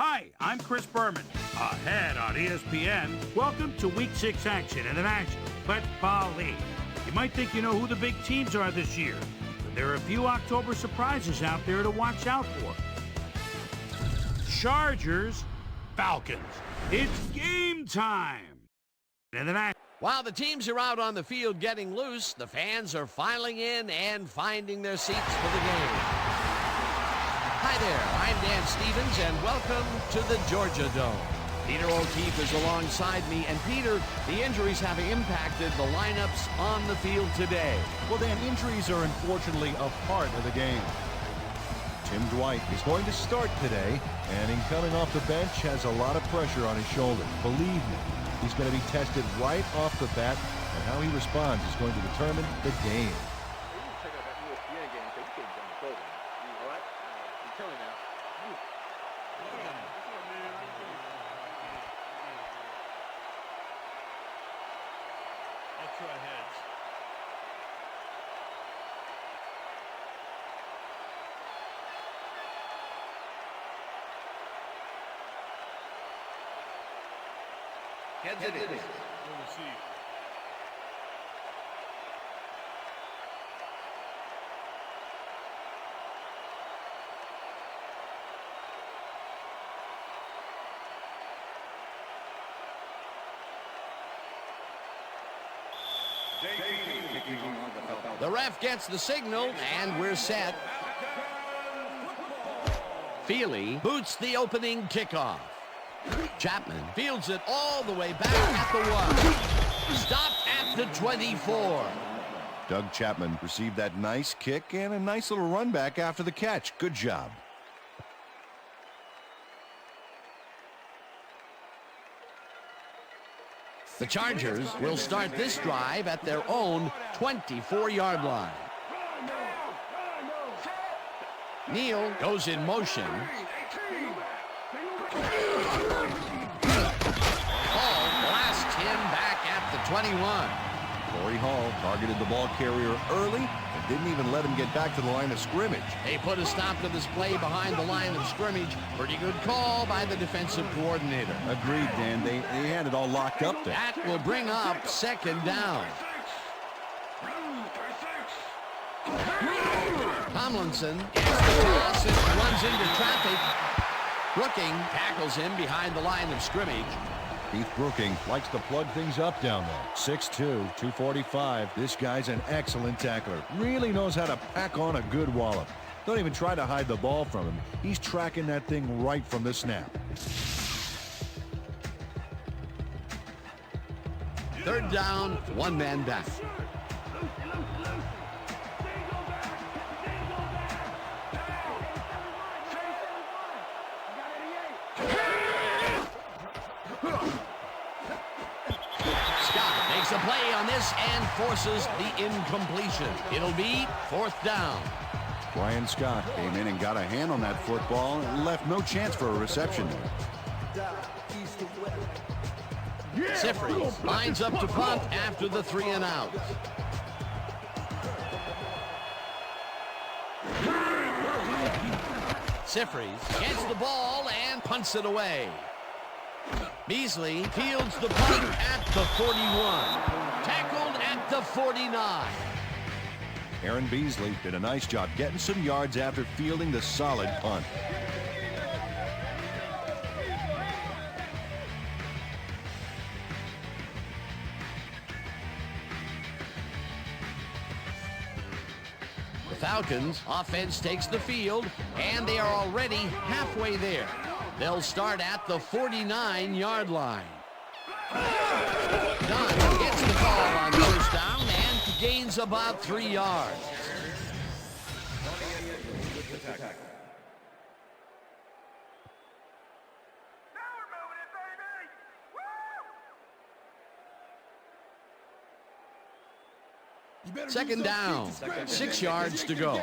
Hi, I'm Chris Berman. Ahead on ESPN, welcome to Week 6 action in the National Football League. You might think you know who the big teams are this year, but there are a few October surprises out there to watch out for. Chargers, Falcons. It's game time. In the While the teams are out on the field getting loose, the fans are filing in and finding their seats for the game. Hi there, I'm Dan Stevens, and welcome to the Georgia Dome. Peter O'Keefe is alongside me, and Peter, the injuries have impacted the lineups on the field today. Well, Dan, injuries are unfortunately a part of the game. Tim Dwight is going to start today, and in coming off the bench has a lot of pressure on his shoulder. Believe me, he's going to be tested right off the bat, and how he responds is going to determine the game. The ref gets the signal, and we're set. Feely boots the opening kickoff. Chapman fields it all the way back at the 1. Stopped at the 24. Doug Chapman received that nice kick and a nice little run back after the catch. Good job. The Chargers will start this drive at their own 24-yard line. Neal goes in motion. Hall blasts him back at the 21. Corey Hall targeted the ball carrier early and didn't even let him get back to the line of scrimmage. They put a stop to this play behind the line of scrimmage. Pretty good call by the defensive coordinator. Agreed, Dan. They had it all locked up there. That will bring up second down. Tomlinson gets the toss and runs into traffic. Brooking tackles him behind the line of scrimmage. Keith Brooking likes to plug things up down there. 6'2", 245. This guy's an excellent tackler. Really knows how to pack on a good wallop. Don't even try to hide the ball from him. He's tracking that thing right from the snap. Third down, one man back. A play on this and forces the incompletion. It'll be fourth down. Brian Scott came in and got a hand on that football and left no chance for a reception there. Sifri lines up to punt after the 3 and out. Sifri gets the ball and punts it away. Beasley fields the punt at the 41. Tackled at the 49. Aaron Beasley did a nice job getting some yards after fielding the solid punt. The Falcons offense takes the field, and they are already halfway there. They'll start at the 49-yard line. Dunn gets the ball on first down and gains about 3 yards. Second down, 6 yards to go.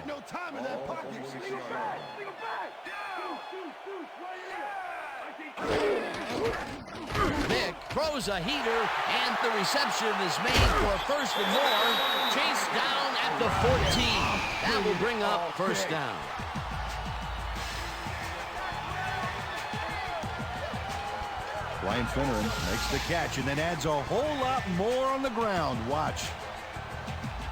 Vick throws a heater, and the reception is made for first and more. Chased down at the 14. That will bring up first down. Ryan Finneran makes the catch and then adds a whole lot more on the ground. Watch.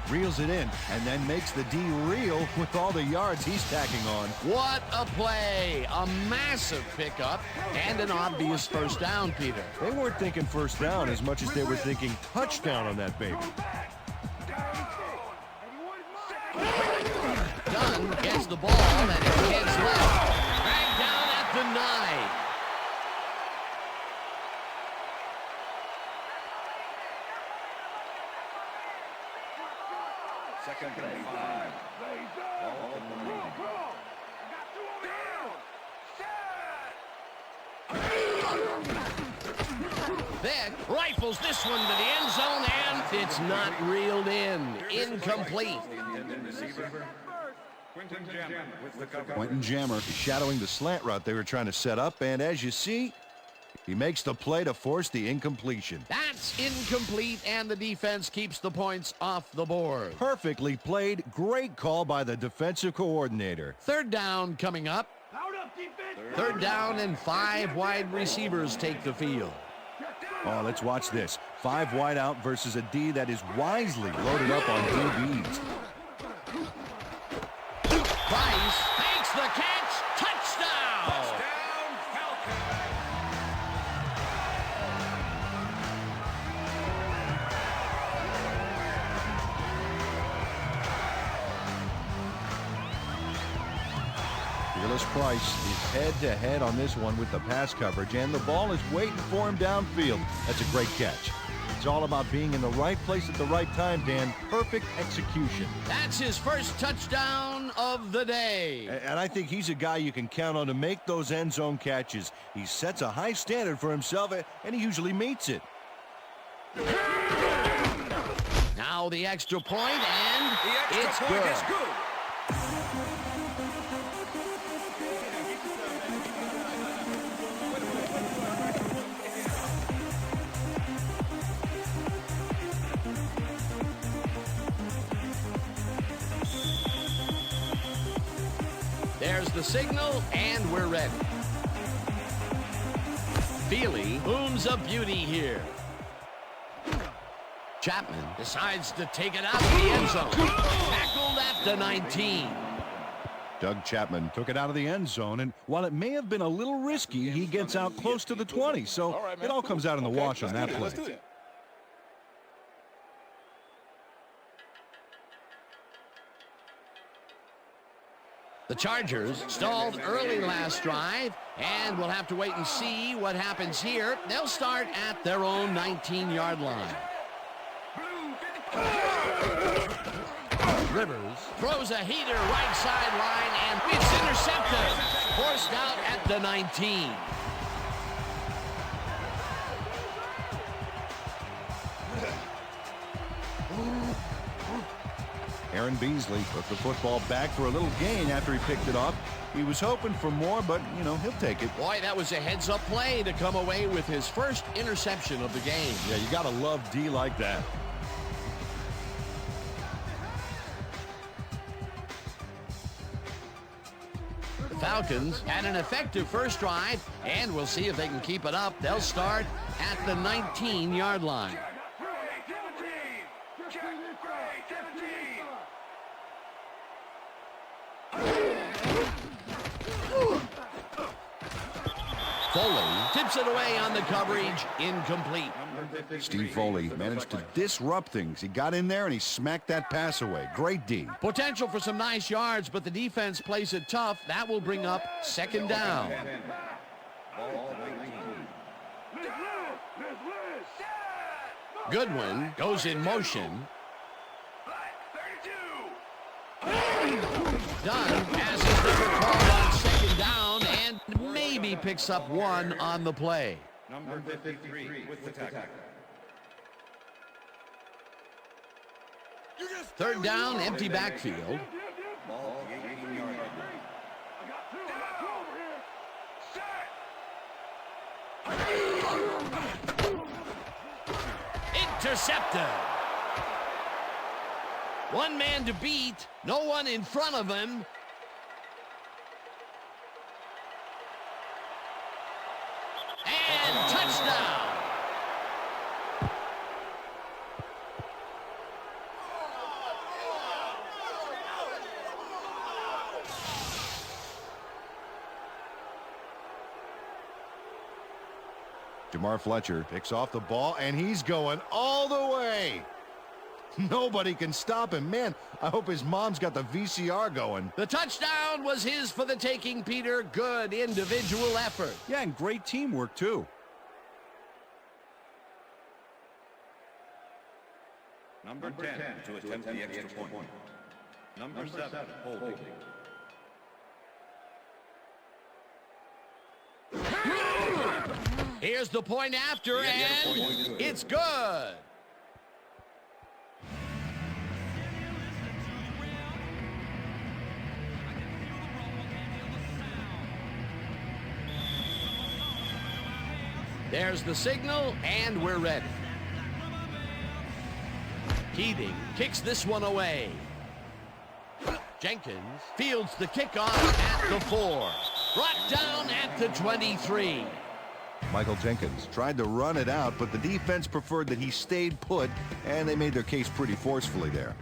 Reels it in and then makes the D reel with all the yards he's tacking on. What a play. A massive pickup and an obvious first down, Peter. They weren't thinking first down as much as they were thinking touchdown on that baby. Dunn gets the ball and it gets left. Dragged down at the 9. Second and 5. Vick rifles this one to the end zone, and it's not reeled in. Incomplete. Quentin Jammer shadowing the slant route they were trying to set up, and as you see, he makes the play to force the incompletion. That's incomplete, and the defense keeps the points off the board. Perfectly played. Great call by the defensive coordinator. Third down coming up. Third down and 5 wide receivers take the field. Oh, let's watch this. 5 wide out versus a D that is wisely loaded up on DBs. Price makes the catch. Touchdown! Touchdown, Falcons! Fearless Price is head-to-head on this one with the pass coverage, and the ball is waiting for him downfield. That's a great catch. It's all about being in the right place at the right time, Dan. Perfect execution. That's his first touchdown of the day. And I think he's a guy you can count on to make those end zone catches. He sets a high standard for himself, and he usually meets it. Now the extra point, and The it's extra point good. is good. There's the signal, and we're ready. Feely booms a beauty here. Chapman decides to take it out of the end zone. Tackled at the 19. Doug Chapman took it out of the end zone, and while it may have been a little risky, he gets out close to the 20, so it all comes out in the wash on that play. The Chargers stalled early last drive, and we'll have to wait and see what happens here. They'll start at their own 19-yard line. Rivers throws a heater right sideline, and it's intercepted. Forced out at the 19. Aaron Beasley took the football back for a little gain after he picked it off. He was hoping for more, but, you know, he'll take it. Boy, that was a heads-up play to come away with his first interception of the game. Yeah, you got to love D like that. The Falcons had an effective first drive, and we'll see if they can keep it up. They'll start at the 19-yard line. Foley tips it away on the coverage, incomplete. Steve Foley managed to disrupt things. He got in there and he smacked that pass away. Great D. Potential for some nice yards, but the defense plays it tough. That will bring up second down. Goodwin goes in motion. Dunn has his number called on second down and maybe picks up one on the play. Number 53 with the tackle. Third down, empty backfield. Ball, the 18-yard line. Intercepted. One man to beat, no one in front of him. And touchdown. Jamar Fletcher picks off the ball, and he's going all the way. Nobody can stop him. Man, I hope his mom's got the VCR going. The touchdown was his for the taking, Peter. Good individual effort. Yeah, and great teamwork, too. Number 10 to attempt the extra point. Number 7 holding. Here's the point after, and it's good. There's the signal, and we're ready. Keating kicks this one away. Jenkins fields the kickoff at the 4. Brought down at the 23. Michael Jenkins tried to run it out, but the defense preferred that he stayed put, and they made their case pretty forcefully there.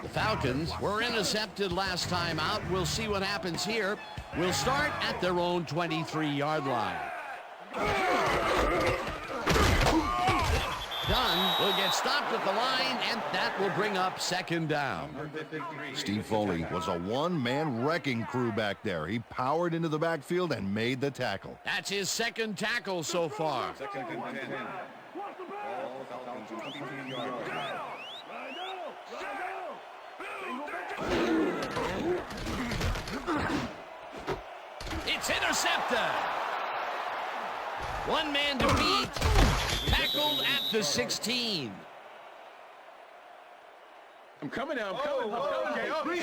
The Falcons were intercepted last time out. We'll see what happens here. We'll start at their own 23-yard line. Dunn will get stopped at the line, and that will bring up second down. Steve Foley was a one-man wrecking crew back there. He powered into the backfield and made the tackle. That's his second tackle so far. Second and 10. Ball Falcons 22-yard line. It's intercepted. One man to beat. Tackled at the 16. I'm coming now. I'm coming.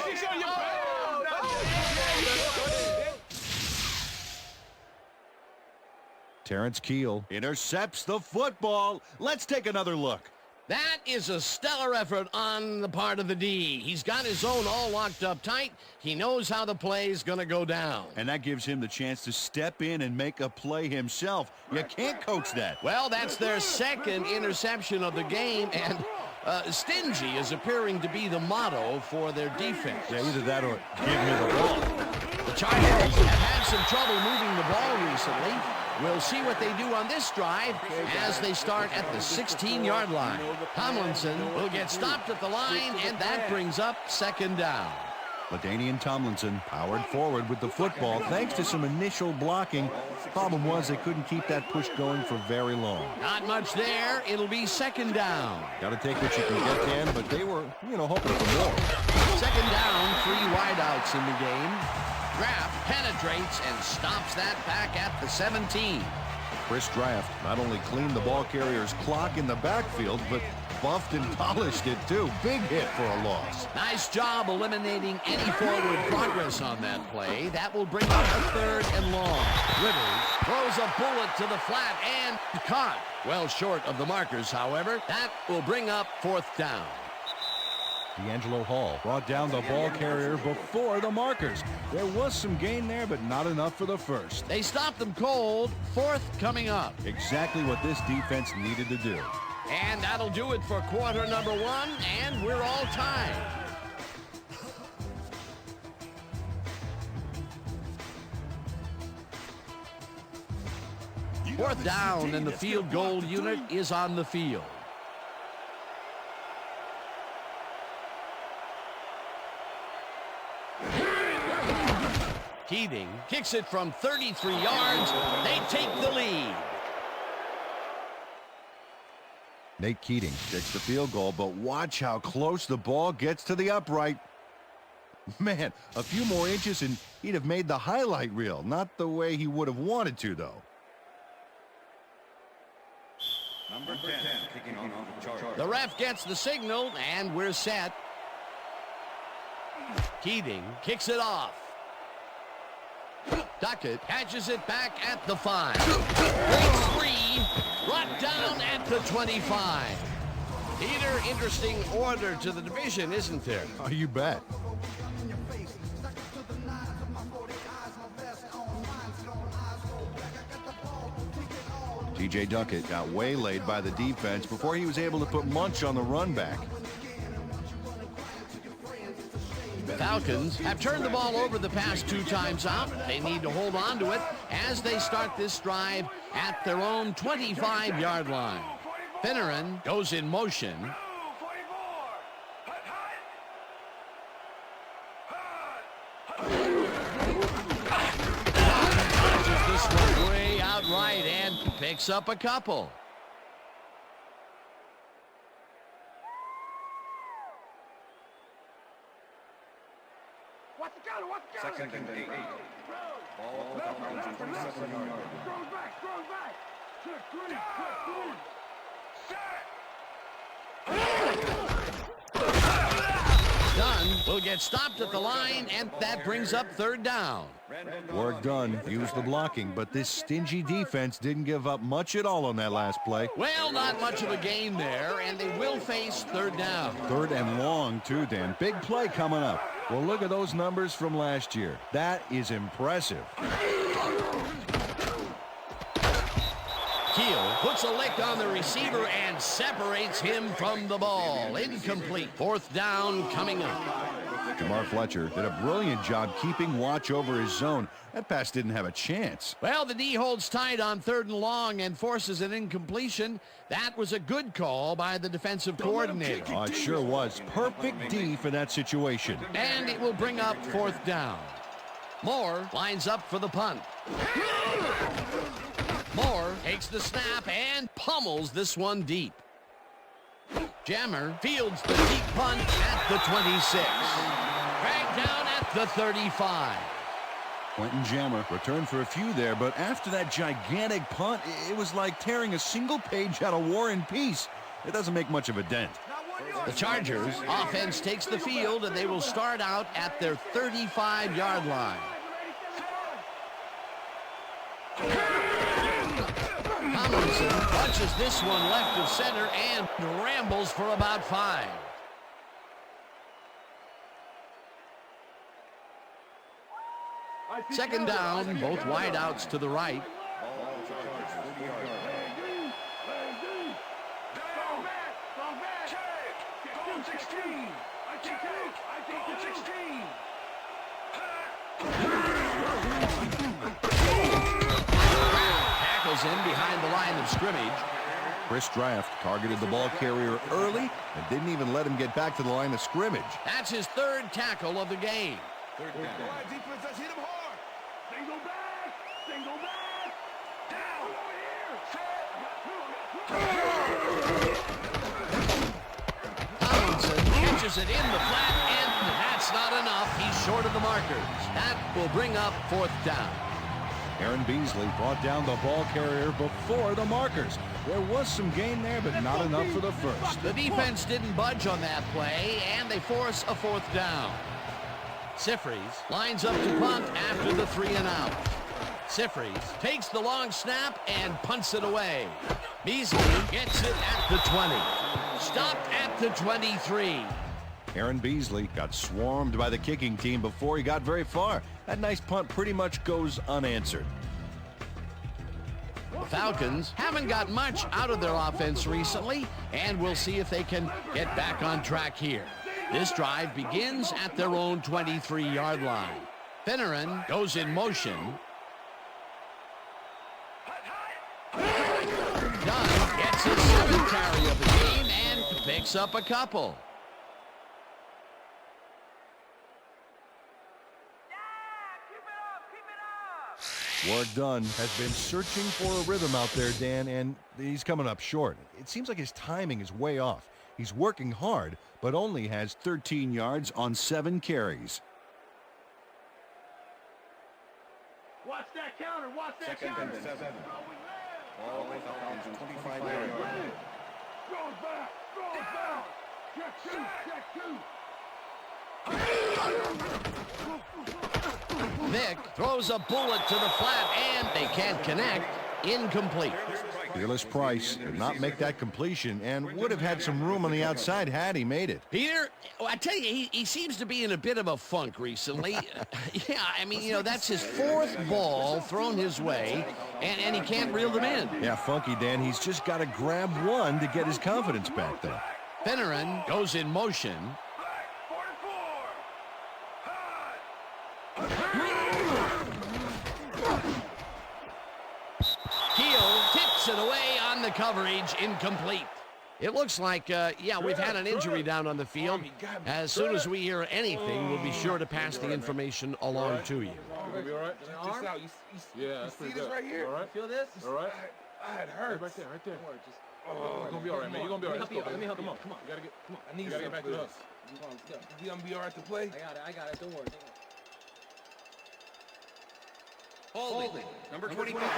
Terrence Keel intercepts the football. Let's take another look. That is a stellar effort on the part of the D. He's got his zone all locked up tight. He knows how the play is going to go down. And that gives him the chance to step in and make a play himself. You can't coach that. Well, that's their second interception of the game, and stingy is appearing to be the motto for their defense. Yeah, either that or give me the ball. The Chargers have had some trouble moving the ball recently. We'll see what they do on this drive as they start at the 16-yard line. Tomlinson will get stopped at the line, and that brings up second down. LaDainian Tomlinson powered forward with the football thanks to some initial blocking. Problem was they couldn't keep that push going for very long. Not much there. It'll be second down. Got to take what you can get, Dan, but they were, hoping for more. Second down, 3 wideouts in the game. Draft penetrates and stops that back at the 17. Chris Draft not only cleaned the ball carrier's clock in the backfield, but buffed and polished it too. Big hit for a loss. Nice job eliminating any forward progress on that play. That will bring up a third and long. Rivers throws a bullet to the flat and caught. Well short of the markers, however. That will bring up fourth down. D'Angelo Hall brought down the ball carrier before the markers. There was some gain there, but not enough for the first. They stopped them cold. Fourth coming up. Exactly what this defense needed to do. And that'll do it for quarter number 1, and we're all tied. Fourth down, and the field goal unit is on the field. Keating kicks it from 33 yards. They take the lead. Nate Keating takes the field goal, but watch how close the ball gets to the upright. Man, a few more inches and he'd have made the highlight reel. Not the way he would have wanted to, though. Number 10 kicking on the charge. The ref gets the signal, and we're set. Keating kicks it off. Duckett catches it back at the 5. Breaks 3, brought down at the 25. Peter, interesting order to the division, isn't there? Oh, you bet. T.J. Duckett got waylaid by the defense before he was able to put Munch on the run back. Falcons have turned the ball over the past 2 times out. They need to hold on to it as they start this drive at their own 25-yard line. Finneran goes in motion. Punches this one way out right and picks up a couple. Second and 8. Ball at the Falcons on 27-yard line. Dunn will get stopped at the line, and that brings up 3rd down. Work done. Used the blocking, but this stingy defense didn't give up much at all on that last play. Well, not much of a gain there, and they will face 3rd down. 3rd and long, too, Dan. Big play coming up. Well, look at those numbers from last year. That is impressive. Keel puts a lick on the receiver and separates him from the ball. Incomplete. 4th down coming up. Jamar Fletcher did a brilliant job keeping watch over his zone. That pass didn't have a chance. Well, the D holds tight on 3rd and long and forces an incompletion. That was a good call by the defensive coordinator. Oh, it sure was. Perfect D for that situation. And it will bring up 4th down. Moore lines up for the punt. Moore takes the snap and pummels this one deep. Jammer fields the deep punt at the 26. Dragged down at the 35. Quentin Jammer returned for a few there, but after that gigantic punt, it was like tearing a single page out of War and Peace. It doesn't make much of a dent. The Chargers offense takes the field, and they will start out at their 35-yard line. Tomlinson punches this one left of center and rambles for about 5. Second down, both wideouts to the right. Tackles in behind the line of scrimmage. Chris Draft targeted the ball carrier early and didn't even let him get back to the line of scrimmage. That's his 3rd tackle of the game. Defense has hit him hard. Single back. Single back. Down. Tomlinson catches it in the flat, and that's not enough. He's short of the markers. That will bring up 4th down. Aaron Beasley brought down the ball carrier before the markers. There was some gain there, but not enough for the first. The defense didn't budge on that play, and they force a 4th down. Sifries lines up to punt after the 3 and out. Sifries takes the long snap and punts it away. Beasley gets it at the 20. Stopped at the 23. Aaron Beasley got swarmed by the kicking team before he got very far. That nice punt pretty much goes unanswered. The Falcons haven't got much out of their offense recently, and we'll see if they can get back on track here. This drive begins at their own 23-yard line. Finneran goes in motion. Dunn gets his 7th carry of the game and picks up a couple. Work done. Has been searching for a rhythm out there, Dan, and he's coming up short. It seems like his timing is way off. He's working hard, but only has 13 yards on 7 carries. Watch that counter. Watch that Second counter. and 7. Ball at the Falcons 25-yard line. Goes back. Goes back. Check 2. Check 2. Vick throws a bullet to the flat, and they can't connect. Incomplete. Fearless Price did not make that completion and would have had some room on the outside had he made it. Peter, I tell you, he seems to be in a bit of a funk recently. Yeah, I mean, that's his 4th ball thrown his way, and he can't reel them in. Yeah, funky, Dan. He's just got to grab one to get his confidence back there. Finneran goes in motion. Puts it away on the coverage, incomplete. It looks like, yeah, we've had an injury down on the field. As soon as we hear anything, we'll be sure to pass the information along to you. Gonna be all right? Just out. Yeah, that's pretty good. Right here? All right. Feel this? All right. I had hurt. Right there. Don't worry, just. You're gonna be all right, man. You're gonna be all right. Let me help you. Come on. You gotta get. Come on. I need you gotta get back to us. Come on, let's go. You gonna be all right to play? I got it. Don't worry. Holding. Number 25. Defense.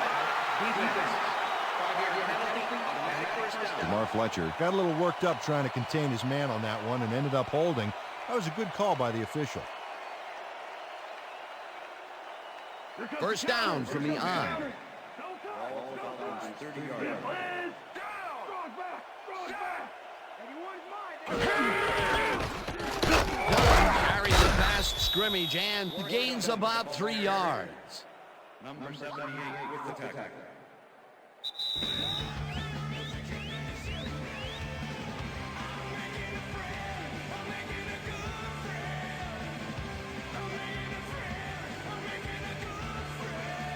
5-yard penalty. Automatic first down. Lamar Fletcher got a little worked up trying to contain his man on that one and ended up holding. That was a good call by the official. First down from the on. 30 yards. Carries it past scrimmage and gains about 3 yards. Number 78 with the tackle.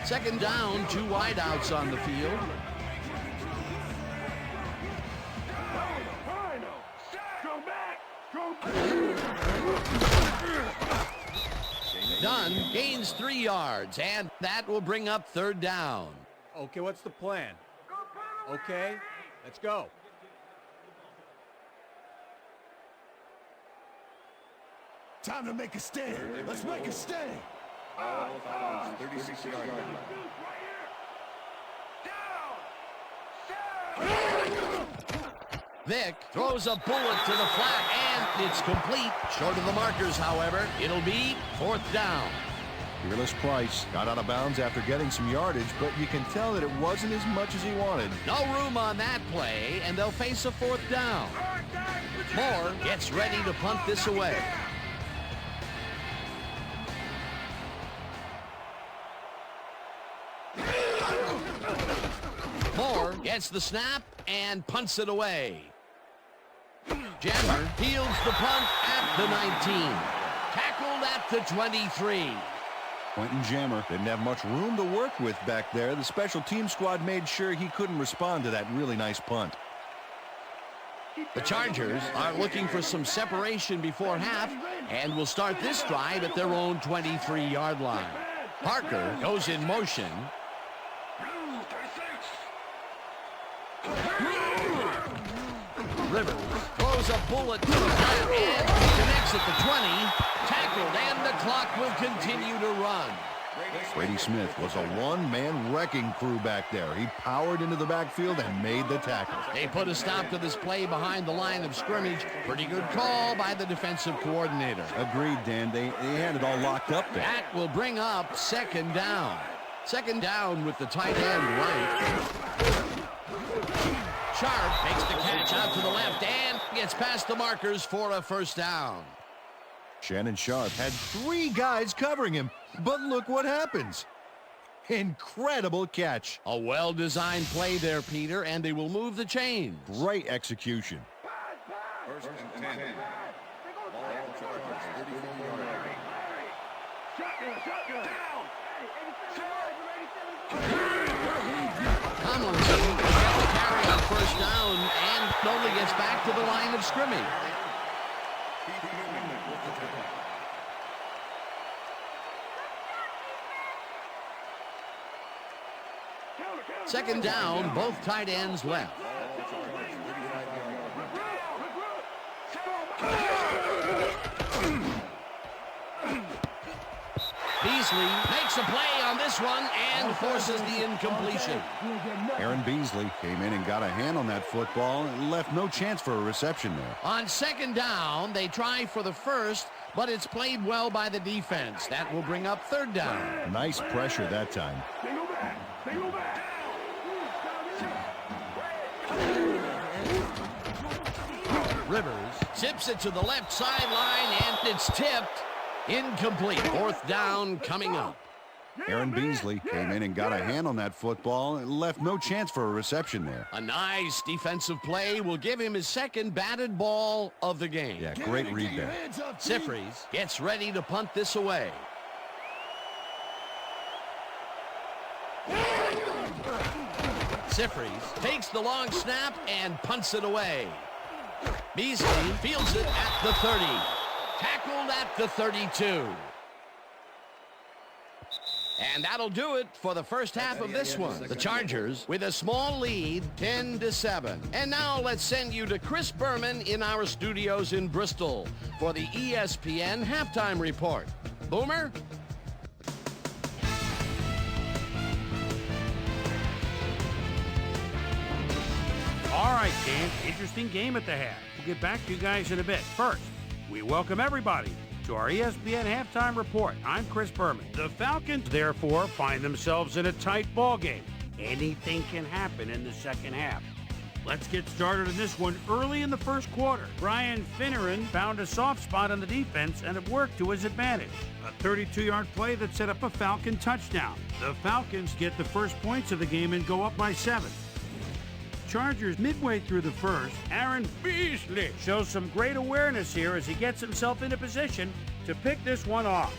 Second down, 2 wideouts on the field. Dunn gains 3 yards, and that will bring up third down. Okay, what's the plan? Okay, let's go. Time to make a stand. Let's make a stand. 36 yards. Vick throws a bullet to the flat, and it's complete. Short of the markers, however. It'll be fourth down. Fearless Price got out of bounds after getting some yardage, but you can tell that it wasn't as much as he wanted. No room on that play, and they'll face a fourth down. Moore gets ready to punt this away. Moore gets the snap and punts it away. Jammer fields the punt at the 19. Tackled at the 23. Quentin Jammer didn't have much room to work with back there. The special team squad made sure he couldn't respond to that really nice punt. The Chargers are looking for some separation before half and will start this drive at their own 23-yard line. Parker goes in motion. Rivers throws a bullet to the flat and connects at the 20. Tackled, and the clock will continue to run. Brady Smith was a one-man wrecking crew back there. He powered into the backfield and made the tackle. They put a stop to this play behind the line of scrimmage. Pretty good call by the defensive coordinator. Agreed, Dan. They had it all locked up there. That will bring up second down. Second down with the tight end right. Sharp makes the catch out to the left and gets past the markers for a first down. Shannon Sharp had 3 guys covering him, but look what happens. Incredible catch. A well-designed play there, Peter, and they will move the chains. Great execution. First and 10. Ball Chargers, 34-yard line. Tomlinson gets the carry on first down and only gets back to the line of scrimmage. Second down, both tight ends left. Beasley makes a play on this one and forces the incompletion. Aaron Beasley came in and got a hand on that football and left no chance for a reception there. On second down, they try for the first, but it's played well by the defense. That will bring up third down. Nice pressure that time. Rivers tips it to the left sideline, and it's tipped. Incomplete. Fourth down coming up. Aaron Beasley came in and got a hand on that football and left no chance for a reception there. A nice defensive play will give him his second batted ball of the game. Yeah, great read there. Sifries gets ready to punt this away. Sifries takes the long snap and punts it away. Beasley fields it at the 30. Tackled at the 32. And that'll do it for the first half of this one. The Chargers with a small lead, 10-7. And now let's send you to Chris Berman in our studios in Bristol for the ESPN Halftime Report. Boomer? All right, Dan, interesting game at the half. We'll get back to you guys in a bit. First, we welcome everybody to our ESPN Halftime Report. I'm Chris Berman. The Falcons, therefore, find themselves in a tight ball game. Anything can happen in the second half. Let's get started in this one early in the first quarter. Brian Finneran found a soft spot on the defense and it worked to his advantage. A 32-yard play that set up a Falcon touchdown. The Falcons get the first points of the game and go up by 7. Chargers midway through the first, Aaron Beasley shows some great awareness here as he gets himself into position to pick this one off.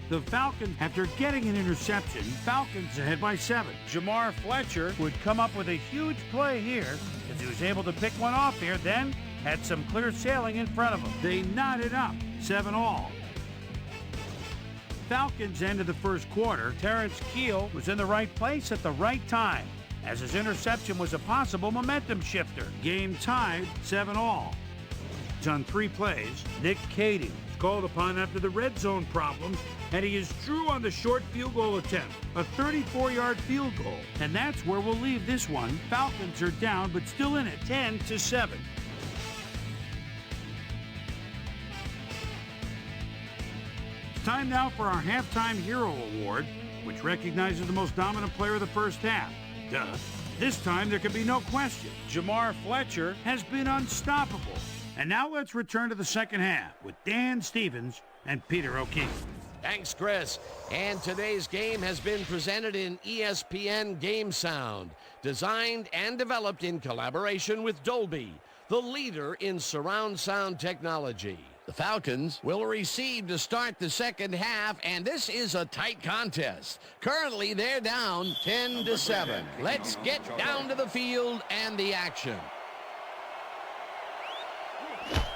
The Falcons, after getting an interception, Falcons ahead by 7. Jamar Fletcher would come up with a huge play here as he was able to pick one off here, then had some clear sailing in front of him. They knotted up, 7-all. Falcons end of the first quarter, Terrence Keel was in the right place at the right time, as his interception was a possible momentum shifter. Game tied, 7-all. On 3 plays, Nick Cady was called upon after the red zone problems, and he is true on the short field goal attempt, a 34-yard field goal. And that's where we'll leave this one. Falcons are down, but still in it, 10-7. It's time now for our Halftime Hero Award, which recognizes the most dominant player of the first half. Duh. This time there can be no question. Jamar Fletcher has been unstoppable. And now let's return to the second half with Dan Stevens and Peter O'Keefe. Thanks, Chris. And today's game has been presented in ESPN Game Sound, designed and developed in collaboration with Dolby, the leader in surround sound technology. The Falcons will receive to start the second half, and this is a tight contest. Currently, they're down 10-7. Let's get down to the field and the action.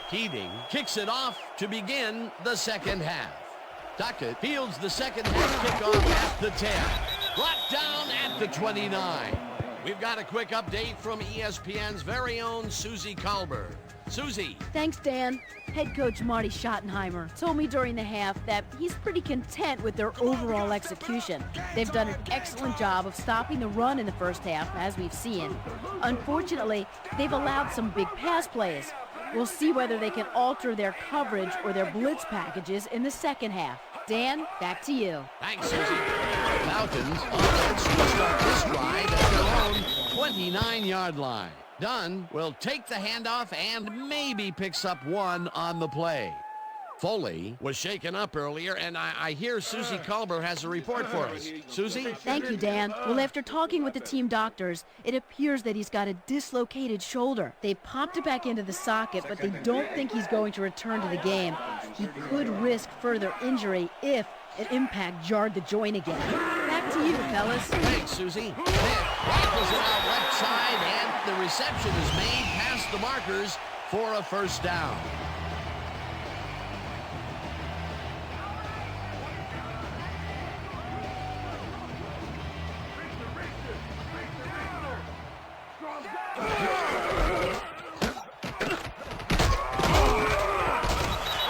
Keating kicks it off to begin the second half. Duckett fields the second half kickoff at the 10. Brought down at the 29. We've got a quick update from ESPN's very own Susie Colbert. Susie. Thanks, Dan. Head coach Marty Schottenheimer told me during the half that he's pretty content with their overall execution. They've done an excellent job of stopping the run in the first half, as we've seen. Unfortunately, they've allowed some big pass plays. We'll see whether they can alter their coverage or their blitz packages in the second half. Dan, back to you. Thanks, Susie. Falcons offense will start this drive at their own 29-yard line. Dunn will take the handoff and maybe picks up one on the play. Foley was shaken up earlier, and I hear Susie Colbert has a report for us. Susie? Thank you, Dan. Well, after talking with the team doctors, it appears that he's got a dislocated shoulder. They popped it back into the socket, but they don't think he's going to return to the game. He could risk further injury if an impact jarred the joint again. Back to you, fellas. Thanks, Susie. Nick rifles it out left side, and the reception is made past the markers for a first down.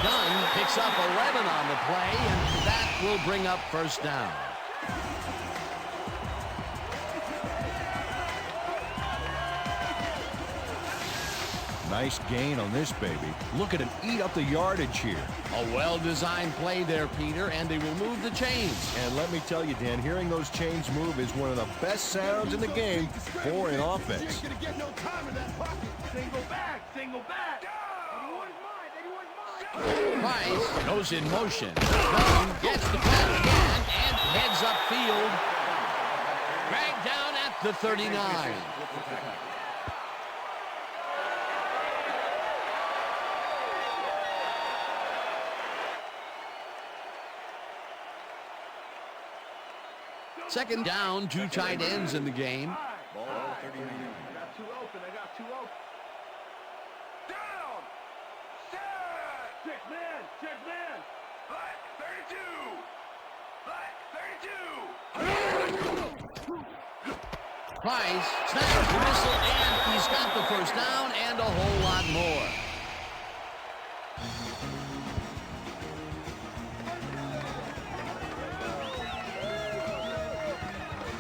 Dunn picks up 11 on the play, and that will bring up first down. Nice gain on this baby. Look at him eat up the yardage here. A well-designed play there, Peter, and they will move the chains. And let me tell you, Dan, hearing those chains move is one of the best sounds in the game for an offense. Single back, single back. Price goes in motion. Dunn gets the pass again and heads upfield. Dragged down at the 39. Second down, 2 tight ends in the game. Ball 39. I got two open. Down! Set! Check man! Black 32! Price snags the missile, and he's got the first down and a whole lot more.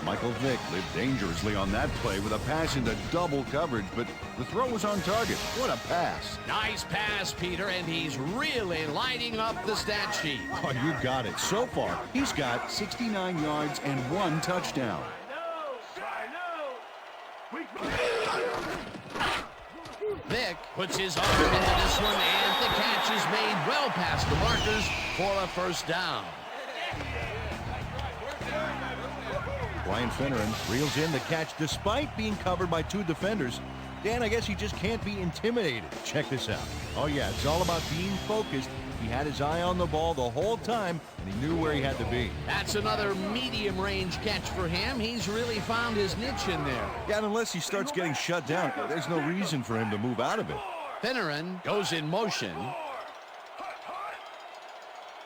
Michael Vick lived dangerously on that play with a pass into double coverage, but the throw was on target. What a pass. Nice pass, Peter, and he's really lighting up the stat sheet. Oh, you got it. So far, he's got 69 yards and 1 touchdown. Vick puts his arm into this one, and the catch is made well past the markers for a first down. Brian Finneran reels in the catch despite being covered by 2 defenders. Dan, I guess he just can't be intimidated. Check this out. Oh, yeah, it's all about being focused. He had his eye on the ball the whole time, and he knew where he had to be. That's another medium-range catch for him. He's really found his niche in there. Yeah, and unless he starts getting shut down, there's no reason for him to move out of it. Finneran goes in motion.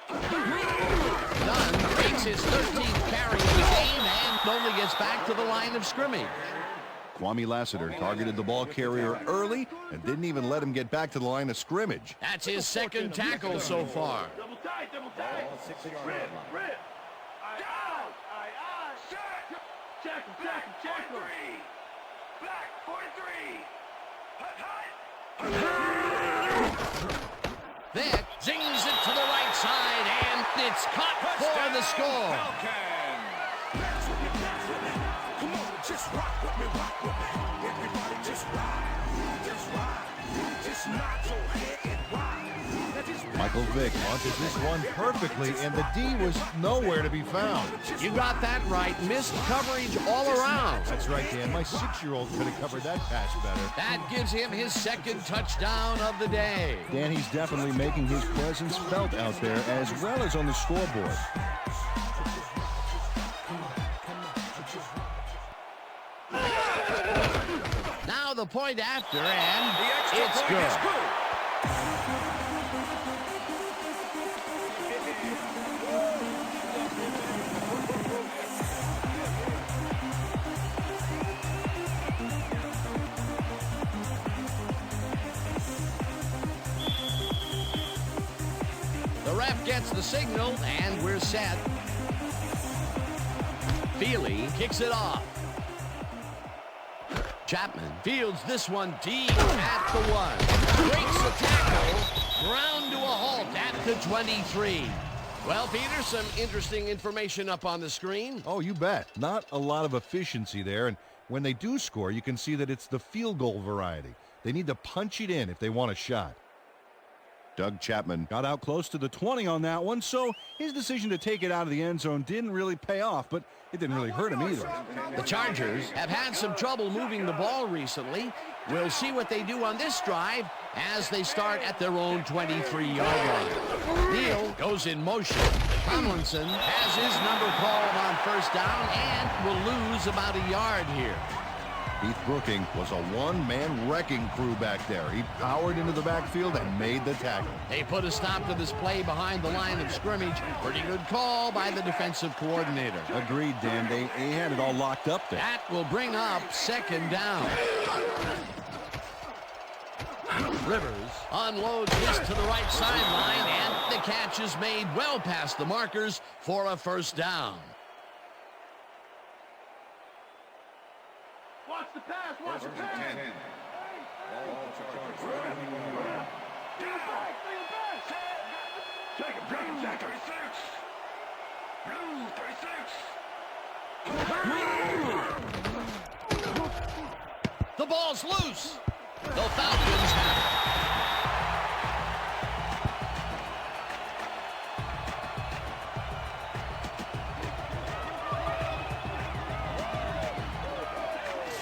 Dunn makes his 13th carry of the game and only gets back to the line of scrimmage. Kwame Lassiter targeted the ball carrier early and didn't even let him get back to the line of scrimmage. That's his second tackle so far. Double tight. Ball 6-yard line. Rip. Aye. Check him. Black 43. Hut. Vick zings it to the right side, and it's caught for the score. Come on, just rock with me. Everybody just ride. Just nod your head and ride. Michael Vick launches this one perfectly, and the D was nowhere to be found. You got that right. Missed coverage all around. That's right, Dan. My 6-year-old could have covered that pass better. That gives him his second touchdown of the day. Dan, he's definitely making his presence felt out there as well as on the scoreboard. Now the point after, and it's good. The ref gets the signal, and we're set. Feely kicks it off. Chapman fields this one deep at the 1. Breaks the tackle. Ground to a halt at the 23. Well, Peter, some interesting information up on the screen. Oh, you bet. Not a lot of efficiency there, and when they do score, you can see that it's the field goal variety. They need to punch it in if they want a shot. Doug Chapman got out close to the 20 on that one, so his decision to take it out of the end zone didn't really pay off, but it didn't really hurt him either. The Chargers have had some trouble moving the ball recently. We'll see what they do on this drive as they start at their own 23-yard line. Neal goes in motion. Tomlinson has his number called on first down and will lose about a yard here. Heath Brooking was a one-man wrecking crew back there. He powered into the backfield and made the tackle. They put a stop to this play behind the line of scrimmage. Pretty good call by the defensive coordinator. Agreed, Dan. They had it all locked up there. That will bring up second down. Rivers unloads this to the right sideline, and the catch is made well past the markers for a first down. Watch the pass. Watch the pass. 10. Ball Chargers. Check him. 36. Blue 36. The ball's loose. The Falcons have it.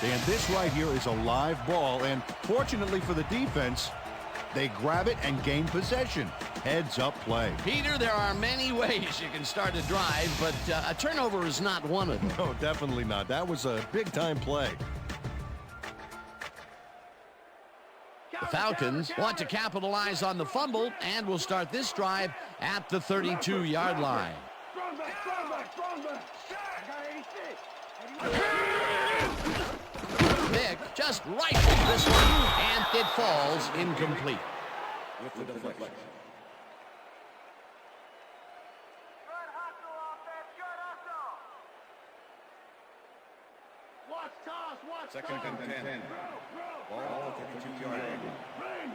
And this right here is a live ball, and fortunately for the defense, They grab it and gain possession. Heads-up play. Peter, there are many ways you can start a drive, but a turnover is not one of them. No, definitely not. That was a big-time play. The Falcons want to capitalize on the fumble and will start this drive at the 32-yard line. Vick just rifles this one, and it falls incomplete. With the deflection. Second and 10. Ball 32-yard line.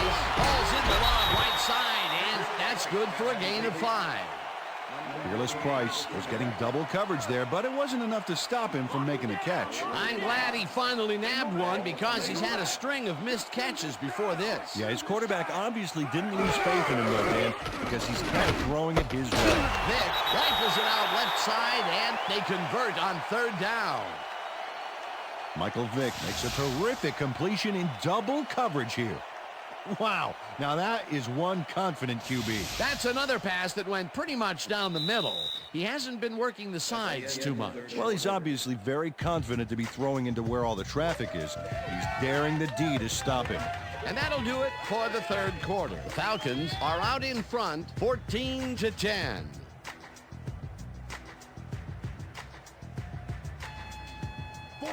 Ball's in the long right side, and that's good for a gain of 5. Fearless Price was getting double coverage there, but it wasn't enough to stop him from making a catch. I'm glad he finally nabbed one because he's had a string of missed catches before this. Yeah, his quarterback obviously didn't lose faith in him, though, Dan, because he's kept throwing it his way. Vick rifles it out left side, and they convert on 3rd down. Michael Vick makes a terrific completion in double coverage here. Wow, now that is one confident QB. That's another pass that went pretty much down the middle. He hasn't been working the sides too much. Well, he's obviously very confident to be throwing into where all the traffic is. He's daring the D to stop him. And that'll do it for the 3rd quarter. The Falcons are out in front, 14-10.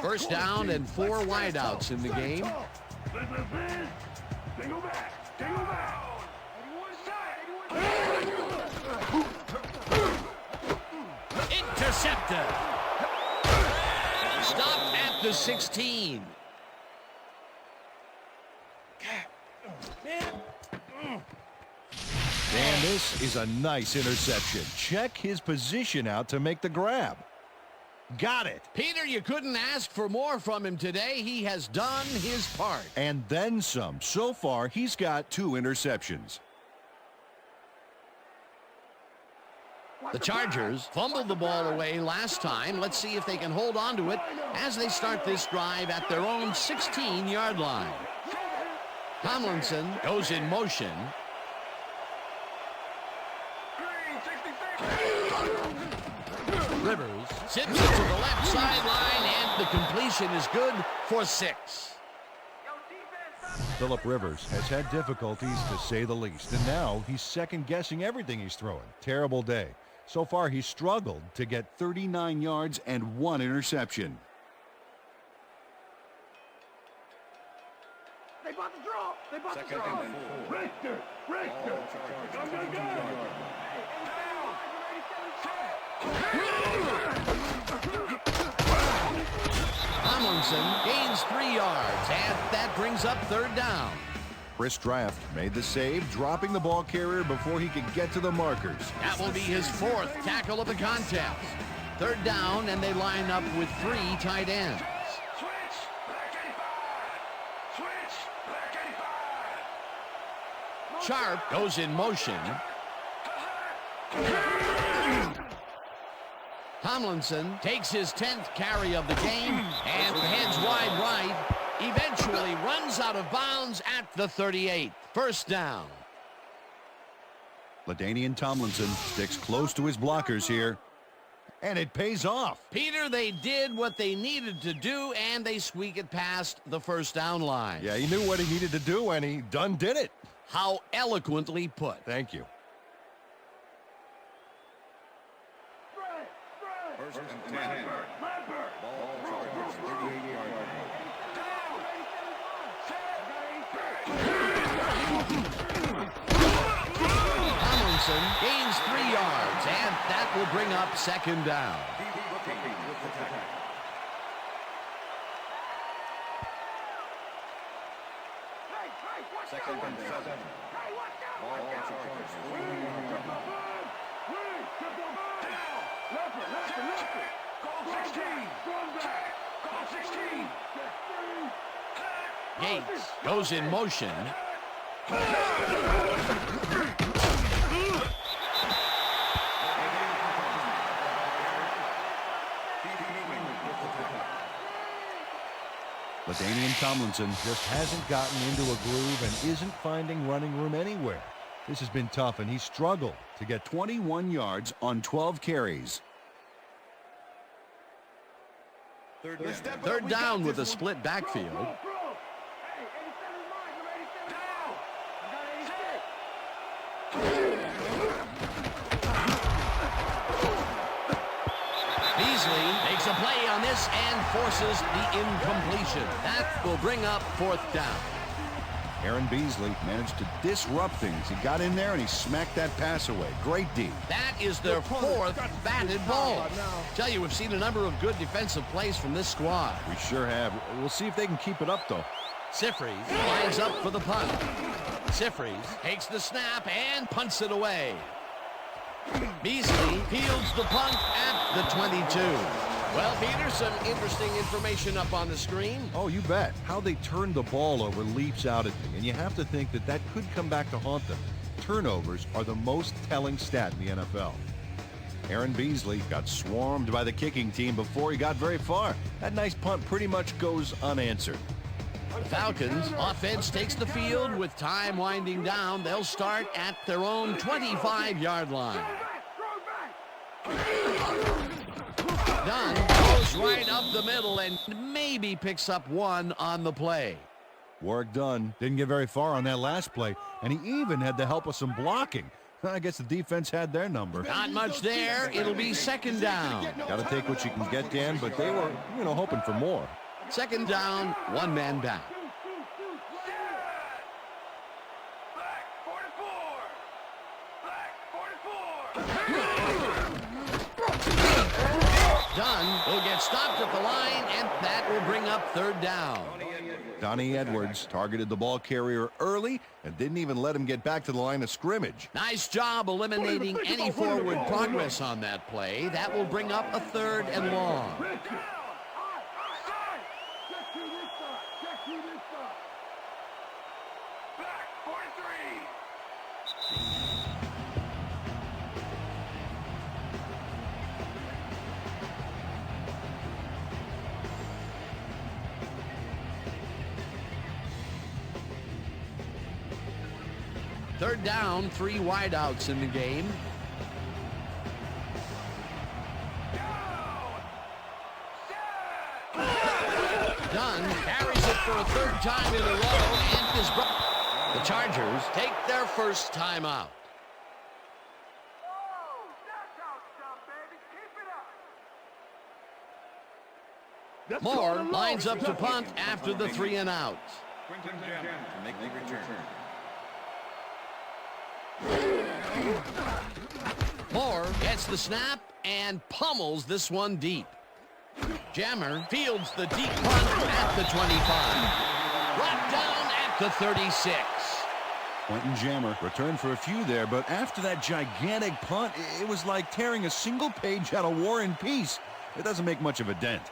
First down and 4 wideouts in the game. Intercepted. Stopped at the 16. And this is a nice interception. Check his position out to make the grab. Got it. Peter, you couldn't ask for more from him today. He has done his part. And then some. So far, he's got 2 interceptions. The Chargers fumbled the ball away last time. Let's see if they can hold on to it as they start this drive at their own 16-yard line. Tomlinson goes in motion. Rivers zips it to the left sideline, and the completion is good for 6. Phillip Rivers has had difficulties, to say the least, and now he's second-guessing everything he's throwing. Terrible day. So far, he's struggled to get 39 yards and 1 interception. They bought the draw. They bought Second the draw. and 4. Richter. Ball Chargers 32-yard line. Tomlinson gains 3 yards, and that brings up 3rd down. Chris Draft made the save, dropping the ball carrier before he could get to the markers. That will be his 4th tackle of the contest. 3rd down, and they line up with 3 tight ends. Sharp goes in motion. Tomlinson takes his 10th carry of the game and heads wide right. Eventually runs out of bounds at the 38. First down. LaDainian Tomlinson sticks close to his blockers here, and it pays off. Peter, they did what they needed to do, and they squeak it past the first down line. Yeah, he knew what he needed to do, and he done did it. How eloquently put. Thank you. First and 10. Ball Chargers 38-yard line. Tomlinson gains 3 yards, and that will bring up 2nd down. Second and 7. Ball Chargers 40-yard line. Yates goes in motion. LaDainian Tomlinson just hasn't gotten into a groove and isn't finding running room anywhere. This has been tough, and he struggled to get 21 yards on 12 carries. Third down with a split backfield. Beasley makes a play on this and forces the incompletion. That will bring up fourth down. Aaron Beasley managed to disrupt things. He got in there and he smacked that pass away. Great D. That is their fourth batted ball. Tell you, we've seen a number of good defensive plays from this squad. We sure have. We'll see if they can keep it up, though. Sifries lines up for the punt. Sifries takes the snap and punts it away. Beasley fields the punt at the 22. Well, Peter, some interesting information up on the screen. Oh, you bet. How they turn the ball over leaps out at me, and you have to think that that could come back to haunt them. Turnovers are the most telling stat in the NFL. Aaron Beasley got swarmed by the kicking team before he got very far. That nice punt pretty much goes unanswered. The Falcons offense takes the field with time winding down. They'll start at their own 25-yard line. Dunn goes right up the middle and maybe picks up one on the play. Warrick Dunn didn't get very far on that last play, and he even had the help of some blocking. I guess the defense had their number. Not much there. It'll be second down. Got to take what you can get, Dan, but they were, hoping for more. Second down, one man back. Dunn will get stopped at the line, and that will bring up third down. Donnie Edwards targeted the ball carrier early and didn't even let him get back to the line of scrimmage. Nice job eliminating any forward progress on that play. That will bring up a third and long. Third down, 3 wideouts in the game. Dunn carries it for a third time in a row and is brought. The Chargers take their first timeout. Moore lines up to punt after the 3 and out. Quentin Jammer to make the return. Moore gets the snap and pummels this one deep. Jammer fields the deep punt at the 25. Brought down at the 36. Quentin Jammer returned for a few there, but after that gigantic punt, it was like tearing a single page out of War and Peace. It doesn't make much of a dent.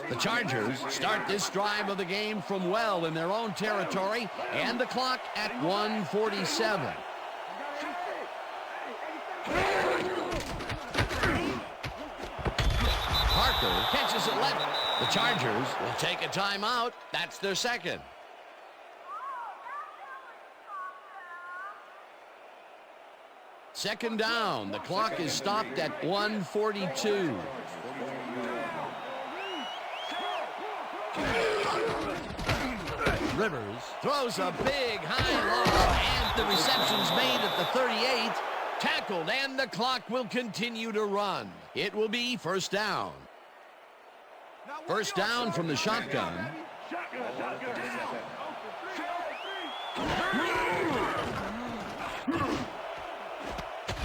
The Chargers start this drive of the game from well in their own territory, and the clock at 1:47. Parker catches it left. The Chargers will take a timeout. That's their second. Second down. The clock is stopped at 1:42. Rivers throws a big high lob, and the reception's made at the 38. Tackled, and the clock will continue to run. It will be first down. First down from the shotgun.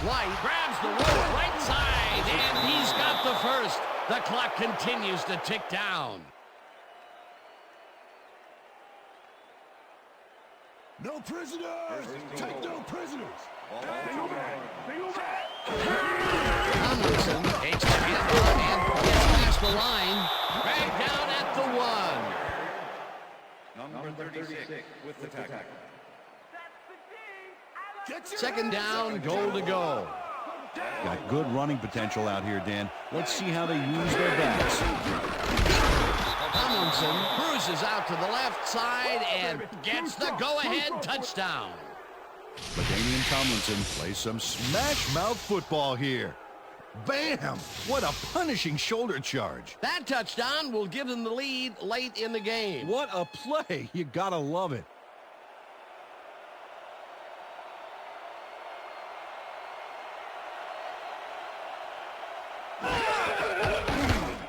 White grabs the rope right side, and he's got the first. The clock continues to tick down. No prisoners! Take no prisoners! Tomlinson takes the handoff and gets past the line. Right down at the 1. Number 36 with the tackle. Second down, goal to go. Got good running potential out here, Dan. Let's see how they use their backs. Tomlinson cruises out to the left side and gets the go-ahead touchdown. LaDainian Tomlinson plays some smash-mouth football here. Bam! What a punishing shoulder charge. That touchdown will give them the lead late in the game. What a play. You gotta love it.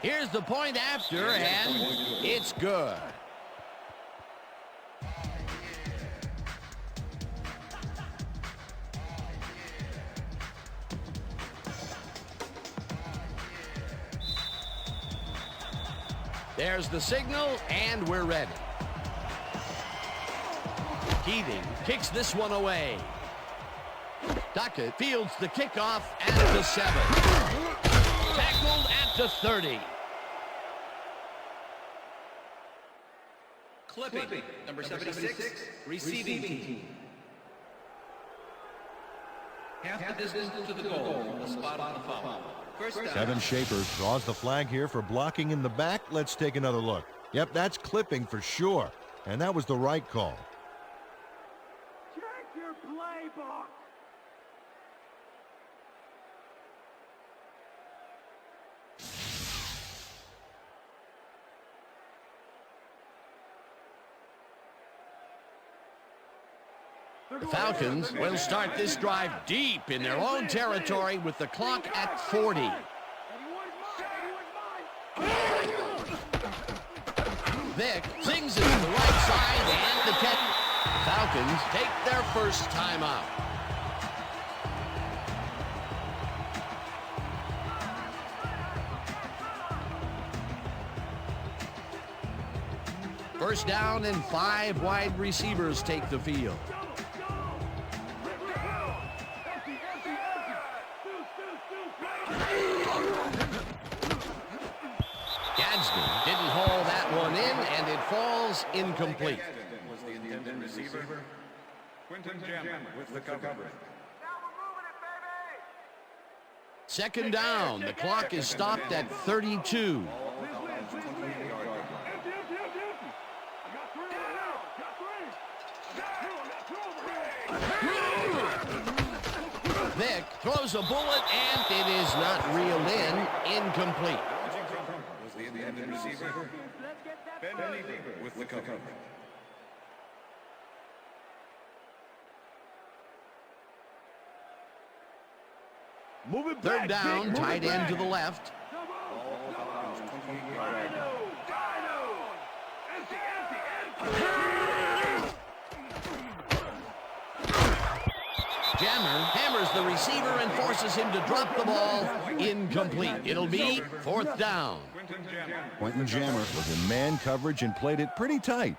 Here's the point after, and it's good. There's the signal, and we're ready. Keating kicks this one away. Duckett fields the kickoff at the 7. Tackled at the 30. Clipping, number 76, receiving team. Half the distance to the goal from the spot on the foul. First down. Kevin Schaefer draws the flag here for blocking in the back. Let's take another look. Yep, that's clipping for sure. And that was the right call. Check your playbook. The Falcons will start this drive deep in their own territory with the clock at 40. Vick sings it to the right side and the Falcons take their first timeout. First down and 5 wide receivers take the field. Gadsden didn't haul that one in, and it falls incomplete. Was the intended receiver. Quentin Jammer with the coverage. Second down. The clock is stopped at 32. Vick throws a bullet, and it is not reeled in. Incomplete. Was the intended receiver. Ben Lieber with the coverage. Third down, tight end to the left. Jammer hammers the receiver and forces him to drop the ball. Incomplete. It'll be fourth down. Quentin Jammer was in man coverage and played it pretty tight.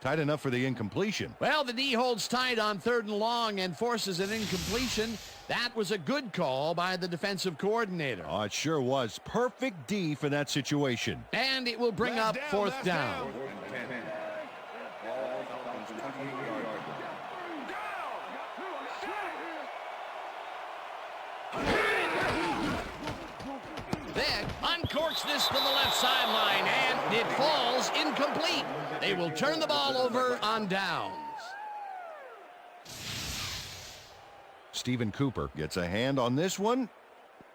Tight enough for the incompletion. Well, the D holds tight on 3rd and long and forces an incompletion. That was a good call by the defensive coordinator. Oh, it sure was. Perfect D for that situation. And it will bring up fourth down. Vick uncorks this to the left sideline, and it falls incomplete. They will turn the ball over on downs. Stephen Cooper gets a hand on this one.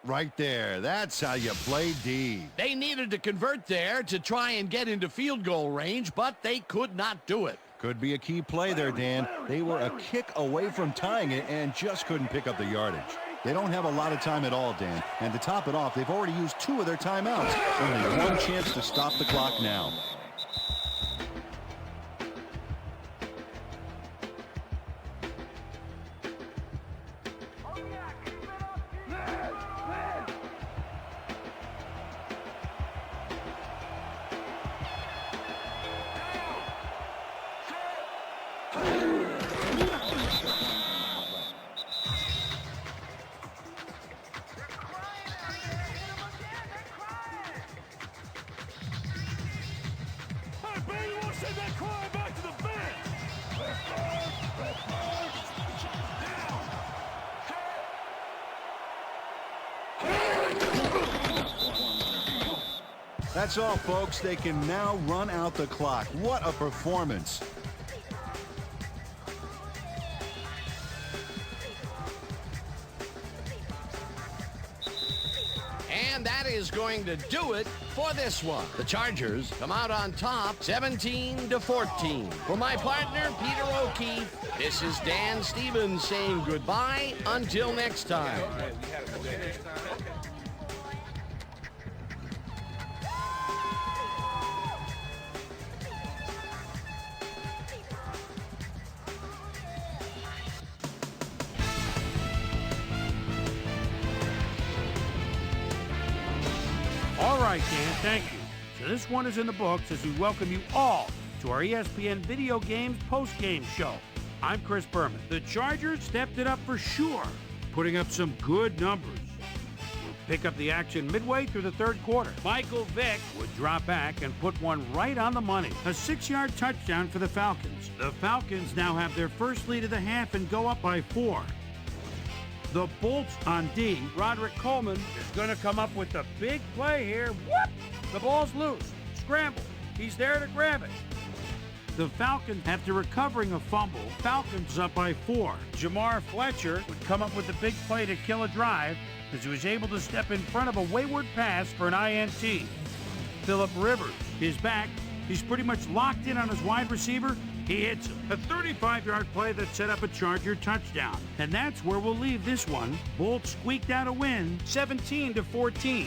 Right there. That's how you play D. They needed to convert there to try and get into field goal range, but they could not do it. Could be a key play there, Dan. They were a kick away from tying it and just couldn't pick up the yardage. They don't have a lot of time at all, Dan. And to top it off, they've already used 2 of their timeouts. Only one chance to stop the clock now. That's all, folks. They can now run out the clock. What a performance. And that is going to do it for this one. The Chargers come out on top 17-14. For my partner, Peter O'Keefe, this is Dan Stevens saying goodbye until next time. All right, Dan, thank you. So this one is in the books as we welcome you all to our ESPN Video Games post-game show. I'm Chris Berman. The Chargers stepped it up for sure, putting up some good numbers. We'll pick up the action midway through the third quarter. Michael Vick would drop back and put one right on the money. A 6-yard touchdown for the Falcons. The Falcons now have their first lead of the half and go up by 4. The Bolts on D. Roderick Coleman is going to come up with the big play here. Whoop! The ball's loose. Scramble. He's there to grab it. The Falcons, after recovering a fumble, Falcons up by 4. Jamar Fletcher would come up with the big play to kill a drive as he was able to step in front of a wayward pass for an INT. Phillip Rivers is back. He's pretty much locked in on his wide receiver. He hits him. A 35-yard play that set up a Charger touchdown. And that's where we'll leave this one. Bolts squeaked out a win, 17-14.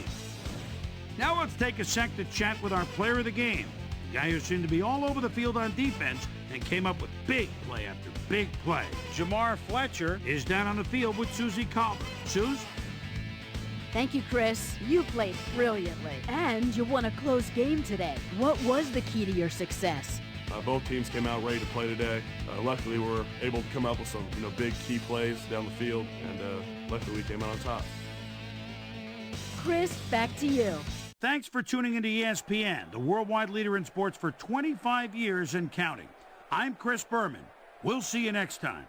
Now let's take a sec to chat with our player of the game. The guy who seemed to be all over the field on defense and came up with big play after big play. Jamar Fletcher is down on the field with Susie Calder. Suze? Thank you, Chris. You played brilliantly. And you won a close game today. What was the key to your success? Both teams came out ready to play today. Luckily, we were able to come up with some big key plays down the field, and luckily we came out on top. Chris, back to you. Thanks for tuning into ESPN, the worldwide leader in sports for 25 years and counting. I'm Chris Berman. We'll see you next time.